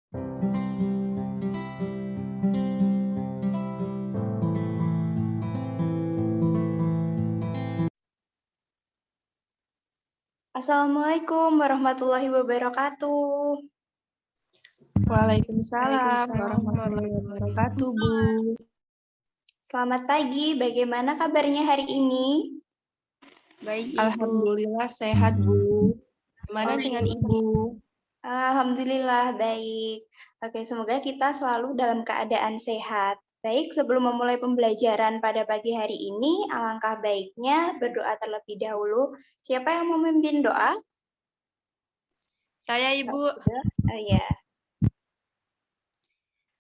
Assalamualaikum warahmatullahi wabarakatuh. Waalaikumsalam Waalaikumsalam warahmatullahi wabarakatuh, Bu. Selamat pagi, bagaimana kabarnya hari ini? Baik, Ibu. Alhamdulillah sehat, Bu. Gimana dengan Ibu? Alhamdulillah baik. Oke, semoga kita selalu dalam keadaan sehat. Baik, sebelum memulai pembelajaran pada pagi hari ini, alangkah baiknya berdoa terlebih dahulu. Siapa yang mau memimpin doa? Saya, Ibu. Oh ya.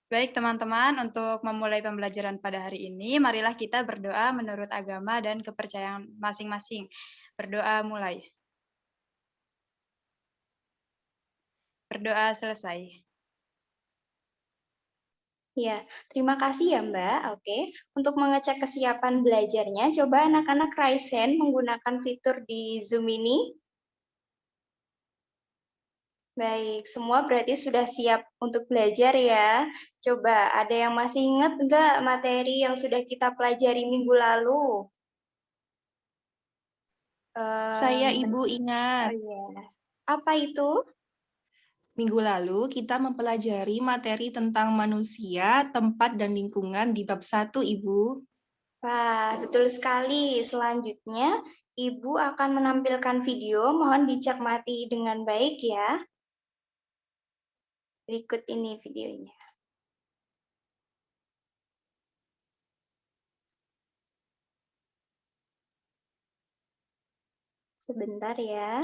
Baik, teman-teman, untuk memulai pembelajaran pada hari ini, marilah kita berdoa menurut agama dan kepercayaan masing-masing. Berdoa mulai. Berdoa selesai. Ya, terima kasih ya Mbak. Oke, untuk mengecek kesiapan belajarnya, coba anak-anak raise hand menggunakan fitur di Zoom ini. Baik, semua berarti sudah siap untuk belajar ya. Coba, ada yang masih ingat nggak materi yang sudah kita pelajari minggu lalu? Saya, Ibu, Oh ingat. iya. Apa itu? Minggu lalu kita mempelajari materi tentang manusia, tempat, dan lingkungan di bab 1, Ibu. Wah, betul sekali. Selanjutnya, Ibu akan menampilkan video, mohon dicermati dengan baik ya. Berikut ini videonya. Sebentar ya.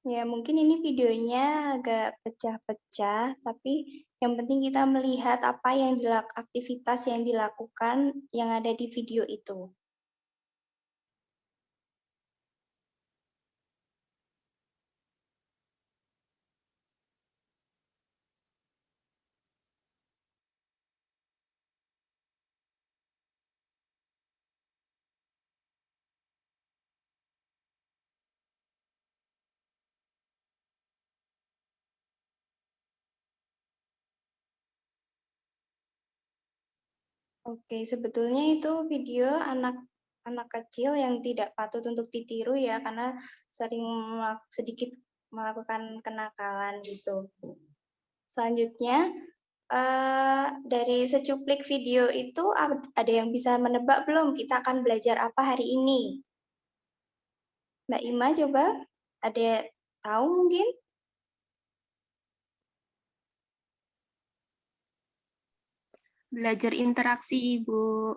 Ya, mungkin ini videonya agak pecah-pecah, tapi yang penting kita melihat apa yang aktivitas yang dilakukan yang ada di video itu. Oke, sebetulnya itu video anak kecil yang tidak patut untuk ditiru ya, karena sering sedikit melakukan kenakalan gitu. Selanjutnya, dari secuplik video itu ada yang bisa menebak belum kita akan belajar apa hari ini? Mbak Ima coba, ada tahu mungkin? Belajar interaksi, Ibu.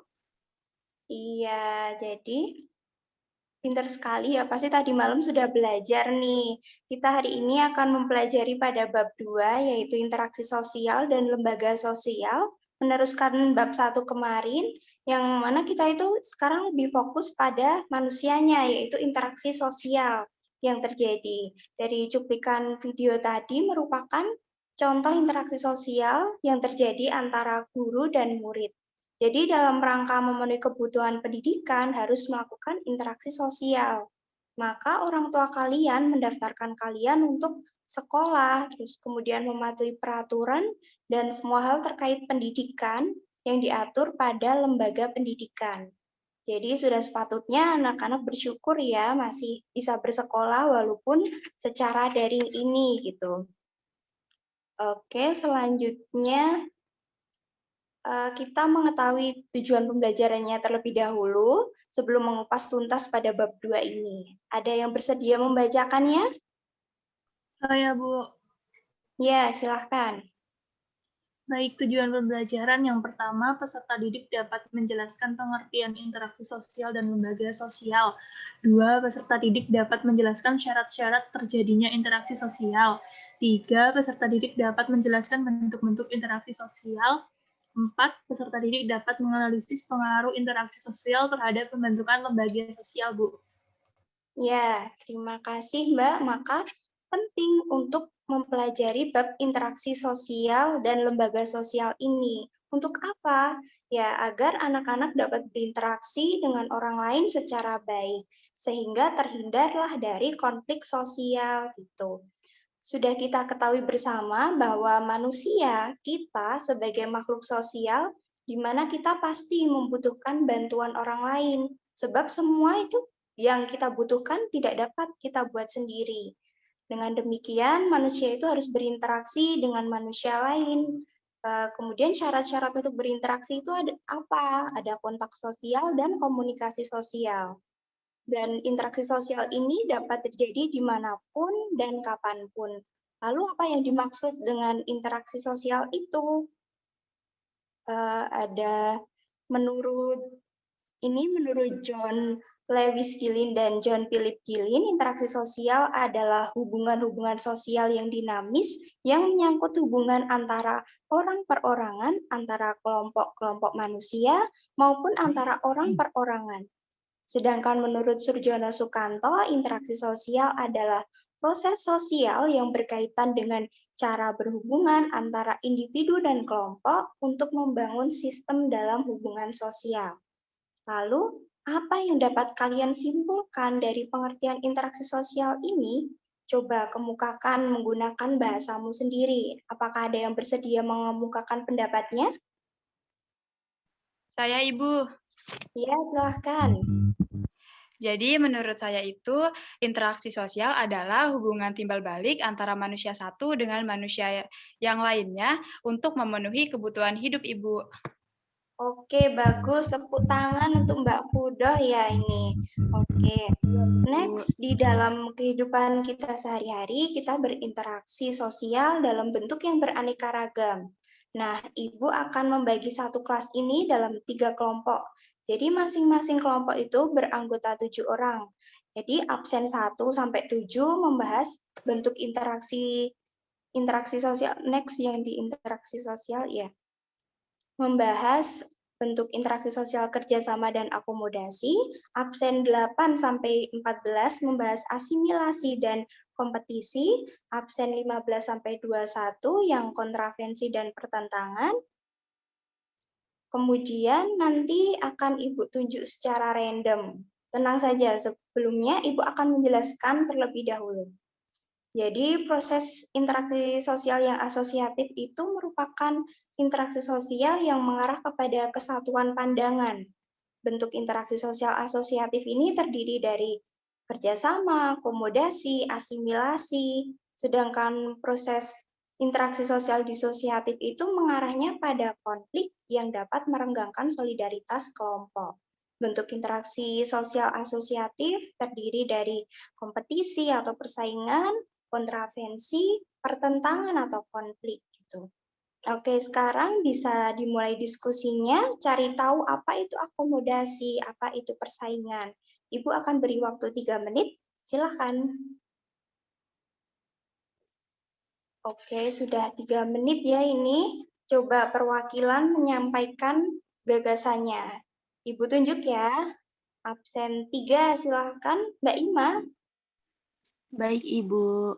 Iya, jadi pintar sekali ya, pasti tadi malam sudah belajar nih. Kita hari ini akan mempelajari pada bab 2, yaitu interaksi sosial dan lembaga sosial, meneruskan bab 1 kemarin, yang mana kita itu sekarang lebih fokus pada manusianya, yaitu interaksi sosial yang terjadi. Dari cuplikan video tadi merupakan contoh interaksi sosial yang terjadi antara guru dan murid. Jadi dalam rangka memenuhi kebutuhan pendidikan harus melakukan interaksi sosial. Maka orang tua kalian mendaftarkan kalian untuk sekolah, terus kemudian mematuhi peraturan dan semua hal terkait pendidikan yang diatur pada lembaga pendidikan. Jadi sudah sepatutnya anak-anak bersyukur ya masih bisa bersekolah walaupun secara daring ini gitu. Oke, selanjutnya kita mengetahui tujuan pembelajarannya terlebih dahulu sebelum mengupas tuntas pada bab 2 ini. Ada yang bersedia membacakannya? Saya, Bu. Ya, silahkan. Baik, tujuan pembelajaran yang pertama, peserta didik dapat menjelaskan pengertian interaksi sosial dan lembaga sosial. 2. Peserta didik dapat menjelaskan syarat-syarat terjadinya interaksi sosial. 3. Peserta didik dapat menjelaskan bentuk-bentuk interaksi sosial. 4. Peserta didik dapat menganalisis pengaruh interaksi sosial terhadap pembentukan lembaga sosial, Bu. Ya, terima kasih Mbak. Maka penting untuk mempelajari bab interaksi sosial dan lembaga sosial ini. Untuk apa? Ya, agar anak-anak dapat berinteraksi dengan orang lain secara baik, sehingga terhindarlah dari konflik sosial gitu. Sudah kita ketahui bersama bahwa manusia, kita sebagai makhluk sosial, di mana kita pasti membutuhkan bantuan orang lain, sebab semua itu yang kita butuhkan tidak dapat kita buat sendiri. Dengan demikian, manusia itu harus berinteraksi dengan manusia lain. Kemudian syarat-syarat untuk berinteraksi itu ada apa? Ada kontak sosial dan komunikasi sosial. Dan interaksi sosial ini dapat terjadi dimanapun dan kapanpun. Lalu apa yang dimaksud dengan interaksi sosial itu? Ada menurut John Lewis Gillin dan John Philip Gillin, interaksi sosial adalah hubungan-hubungan sosial yang dinamis yang menyangkut hubungan antara orang perorangan, antara kelompok-kelompok manusia, maupun antara orang perorangan. Sedangkan menurut Surjono Sukanto, interaksi sosial adalah proses sosial yang berkaitan dengan cara berhubungan antara individu dan kelompok untuk membangun sistem dalam hubungan sosial. Lalu, apa yang dapat kalian simpulkan dari pengertian interaksi sosial ini? Coba kemukakan menggunakan bahasamu sendiri. Apakah ada yang bersedia mengemukakan pendapatnya? Saya, Ibu. Ya, silahkan. Jadi menurut saya itu interaksi sosial adalah hubungan timbal balik antara manusia satu dengan manusia yang lainnya untuk memenuhi kebutuhan hidup, Ibu. Oke, bagus. Tepuk tangan untuk Mbak Fudoh ya ini. Oke. Next, di dalam kehidupan kita sehari-hari, kita berinteraksi sosial dalam bentuk yang beraneka ragam. Nah, Ibu akan membagi satu kelas ini dalam 3 kelompok. Jadi masing-masing kelompok itu beranggota 7 orang. Jadi absen 1 sampai 7 membahas bentuk interaksi sosial. Next yang di interaksi sosial ya. Membahas bentuk interaksi sosial kerjasama dan akomodasi, absen 8 sampai 14 membahas asimilasi dan kompetisi, absen 15 sampai 21 yang kontravensi dan pertentangan. Kemudian nanti akan Ibu tunjuk secara random. Tenang saja, sebelumnya Ibu akan menjelaskan terlebih dahulu. Jadi proses interaksi sosial yang asosiatif itu merupakan interaksi sosial yang mengarah kepada kesatuan pandangan. Bentuk interaksi sosial asosiatif ini terdiri dari kerjasama, akomodasi, asimilasi, sedangkan proses interaksi sosial disosiatif itu mengarahnya pada konflik yang dapat merenggangkan solidaritas kelompok. Bentuk interaksi sosial asosiatif terdiri dari kompetisi atau persaingan, kontravensi, pertentangan atau konflik gitu. Oke, sekarang bisa dimulai diskusinya, cari tahu apa itu akomodasi, apa itu persaingan. Ibu akan beri waktu 3 menit, silakan. Oke, sudah 3 menit ya ini. Coba perwakilan menyampaikan gagasannya. Ibu tunjuk ya. Absen 3, silakan. Mbak Ima. Baik, Ibu.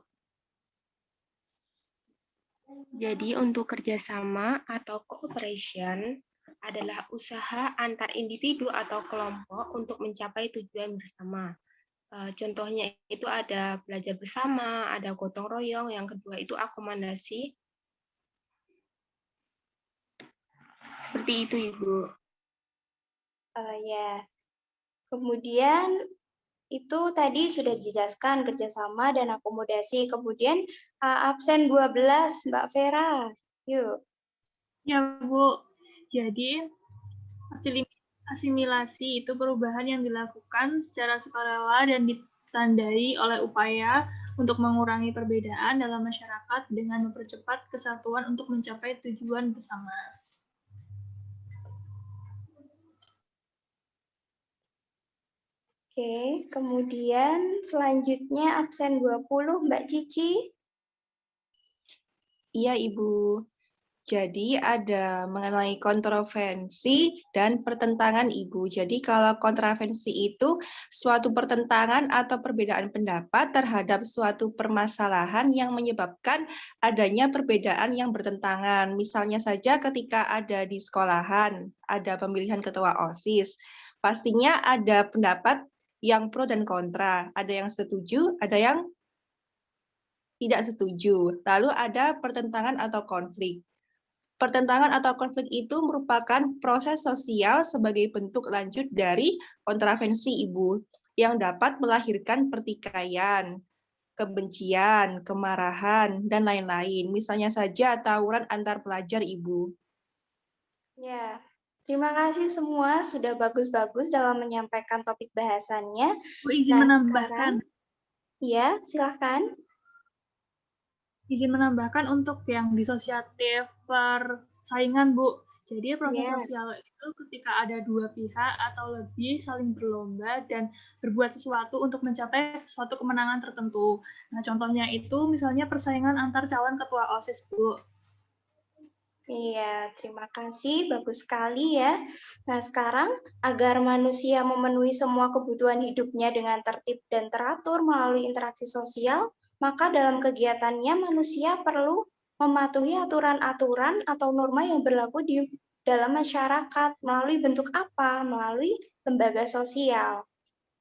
Jadi untuk kerjasama atau cooperation adalah usaha antar individu atau kelompok untuk mencapai tujuan bersama. Contohnya itu ada belajar bersama, ada gotong royong, yang kedua itu akomodasi. Seperti itu, Ibu. Ya. Kemudian itu tadi sudah dijelaskan kerjasama dan akomodasi. Kemudian absen 12, Mbak Vera. Yuk. Ya, Bu. Jadi, asimilasi itu perubahan yang dilakukan secara sukarela dan ditandai oleh upaya untuk mengurangi perbedaan dalam masyarakat dengan mempercepat kesatuan untuk mencapai tujuan bersama. Oke, kemudian selanjutnya absen 20, Mbak Cici. Iya, Ibu. Jadi ada mengenai kontroversi dan pertentangan, Ibu. Jadi kalau kontroversi itu suatu pertentangan atau perbedaan pendapat terhadap suatu permasalahan yang menyebabkan adanya perbedaan yang bertentangan. Misalnya saja ketika ada di sekolahan, ada pemilihan ketua OSIS, pastinya ada pendapat yang pro dan kontra. Ada yang setuju, ada yang tidak setuju. Lalu ada pertentangan atau konflik. Pertentangan atau konflik itu merupakan proses sosial sebagai bentuk lanjut dari kontroversi, Ibu, yang dapat melahirkan pertikaian, kebencian, kemarahan, dan lain-lain. Misalnya saja tawuran antar pelajar, Ibu. Ya, terima kasih semua sudah bagus-bagus dalam menyampaikan topik bahasannya. Bu, izin menambahkan. Ya, silahkan. Izin menambahkan untuk yang disosiatif persaingan, Bu. Jadi proses sosial itu ketika ada dua pihak atau lebih saling berlomba dan berbuat sesuatu untuk mencapai suatu kemenangan tertentu. Nah, contohnya itu misalnya persaingan antar calon ketua OSIS, Bu. Iya, terima kasih. Bagus sekali ya. Nah, sekarang agar manusia memenuhi semua kebutuhan hidupnya dengan tertib dan teratur melalui interaksi sosial, maka dalam kegiatannya manusia perlu mematuhi aturan-aturan atau norma yang berlaku di dalam masyarakat. Melalui bentuk apa? Melalui lembaga sosial.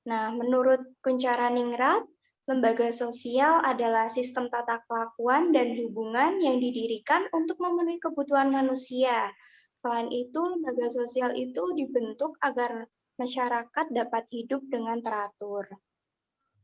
Nah, menurut Kuncharaningrat, lembaga sosial adalah sistem tata kelakuan dan hubungan yang didirikan untuk memenuhi kebutuhan manusia. Selain itu, lembaga sosial itu dibentuk agar masyarakat dapat hidup dengan teratur.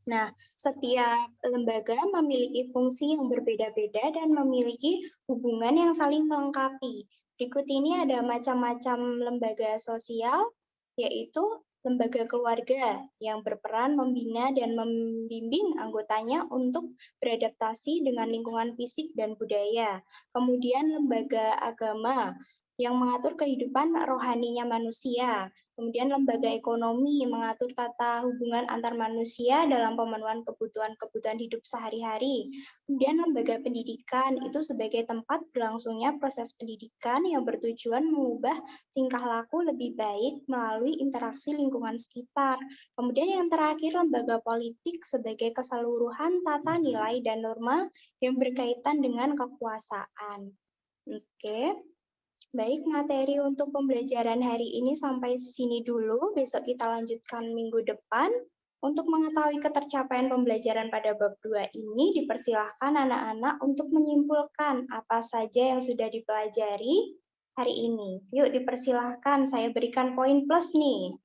Nah, setiap lembaga memiliki fungsi yang berbeda-beda dan memiliki hubungan yang saling melengkapi. Berikut ini ada macam-macam lembaga sosial, yaitu lembaga keluarga yang berperan membina dan membimbing anggotanya untuk beradaptasi dengan lingkungan fisik dan budaya. Kemudian lembaga agama yang mengatur kehidupan rohaninya manusia. Kemudian lembaga ekonomi yang mengatur tata hubungan antar manusia dalam pemenuhan kebutuhan-kebutuhan hidup sehari-hari. Kemudian lembaga pendidikan itu sebagai tempat berlangsungnya proses pendidikan yang bertujuan mengubah tingkah laku lebih baik melalui interaksi lingkungan sekitar. Kemudian yang terakhir lembaga politik sebagai keseluruhan tata nilai dan norma yang berkaitan dengan kekuasaan. Oke. Baik, materi untuk pembelajaran hari ini sampai sini dulu. Besok kita lanjutkan minggu depan. Untuk mengetahui ketercapaian pembelajaran pada bab 2 ini, dipersilahkan anak-anak untuk menyimpulkan apa saja yang sudah dipelajari hari ini. Yuk, dipersilahkan. Saya berikan poin plus nih.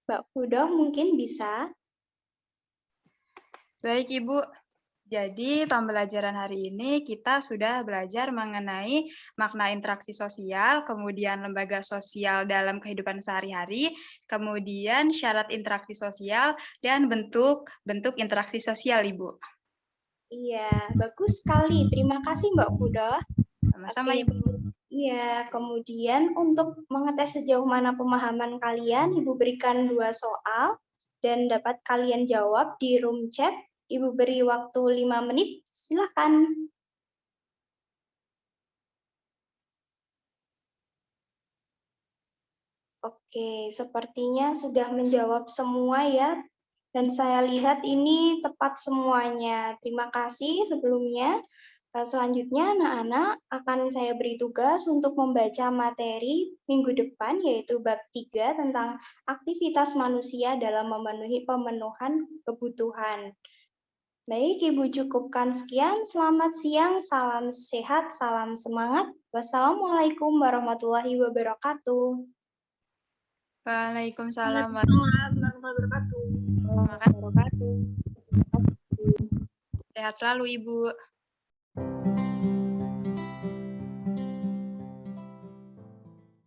Mbak Fudoh mungkin bisa. Baik, Ibu. Jadi, pembelajaran hari ini kita sudah belajar mengenai makna interaksi sosial, kemudian lembaga sosial dalam kehidupan sehari-hari, kemudian syarat interaksi sosial, dan bentuk interaksi sosial, Ibu. Iya, bagus sekali. Terima kasih, Mbak Fudoh. Sama-sama, Ibu. Iya, kemudian untuk mengetes sejauh mana pemahaman kalian, Ibu berikan 2 soal dan dapat kalian jawab di room chat. Ibu beri waktu 5 menit, silakan. Oke, sepertinya sudah menjawab semua ya. Dan saya lihat ini tepat semuanya. Terima kasih sebelumnya. Selanjutnya anak-anak akan saya beri tugas untuk membaca materi minggu depan, yaitu bab 3 tentang aktivitas manusia dalam memenuhi pemenuhan kebutuhan. Baik, Ibu cukupkan sekian. Selamat siang, salam sehat, salam semangat. Wassalamualaikum warahmatullahi wabarakatuh. Waalaikumsalam warahmatullahi wabarakatuh. Sehat selalu, Ibu.